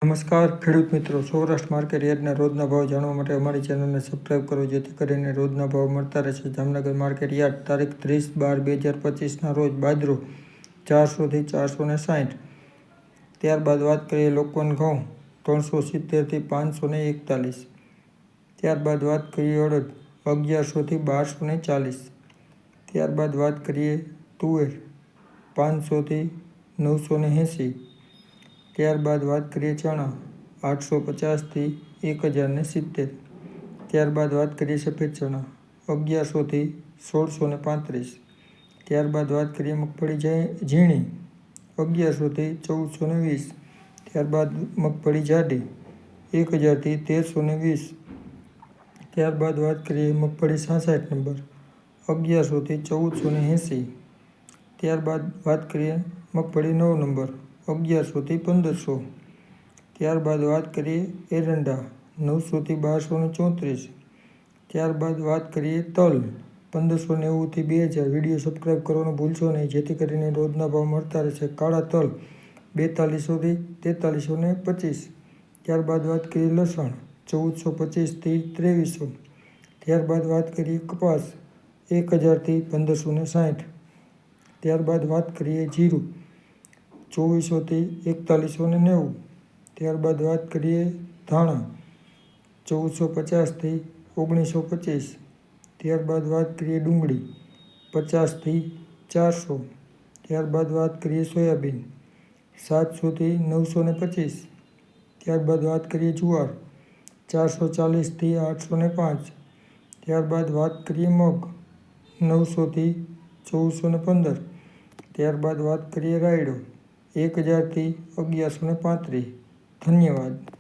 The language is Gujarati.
નમસ્કાર ખેડૂત મિત્રો, સૌરાષ્ટ્ર માર્કેટ યાર્ડના રોજના ભાવ જાણવા માટે અમારી ચેનલને સબસ્ક્રાઇબ કરો, જેથી કરીને રોજના ભાવ મળતા રહેશે. જામનગર માર્કેટ યાર્ડ તારીખ 30/12/2025ના રોજ બાજરો 400 થી 460. ત્યારબાદ વાત કરીએ લોકવન ઘઉં 370 થી 541. ત્યારબાદ વાત કરીએ અડદ 1100 થી 1240. ત્યારબાદ વાત કરીએ તુવેર 500 થી 980. ત્યારબાદ વાત કરીએ ચણા 850 થી 1070. ત્યારબાદ વાત કરીએ સફેદ ચણા 1100 થી 1635. ત્યારબાદ વાત કરીએ મગફળી ઝીણી 1100 થી 1420. ત્યારબાદ મગફળી જાડી 1000 થી 1320. ત્યારબાદ વાત કરીએ મગફળી 66 નંબર 1100 થી 1480. ત્યારબાદ વાત કરીએ મગફળી 9 નંબર 1100 થી 1500. ત્યારબાદ વાત કરીએ એરંડા 900 થી 1234. ત્યારબાદ વાત કરીએ તલ 1590 થી 2000. વિડીયો સબસ્ક્રાઇબ કરવાનું ભૂલશો નહીં, જેથી કરીને રોજના ભાવ મળતા રહેશે. કાળા તલ 4200 થી 4325. ત્યારબાદ વાત કરીએ લસણ 1425 થી 2300. ત્યારબાદ વાત કરીએ કપાસ 1000 થી 1560. ત્યારબાદ વાત કરીએ જીરું 2400 થી 4190. ત્યારબાદ વાત કરીએ ધાણા 1450 થી 1925. ત્યારબાદ વાત કરીએ ડુંગળી 50 થી 400. ત્યારબાદ વાત કરીએ સોયાબીન 700 થી 925. ત્યારબાદ વાત કરીએ જુવાર 440 થી 805. ત્યારબાદ વાત કરીએ મગ 900 થી 1415. ત્યારબાદ વાત કરીએ રાયડો 1000 થી 1135. ધન્યવાદ.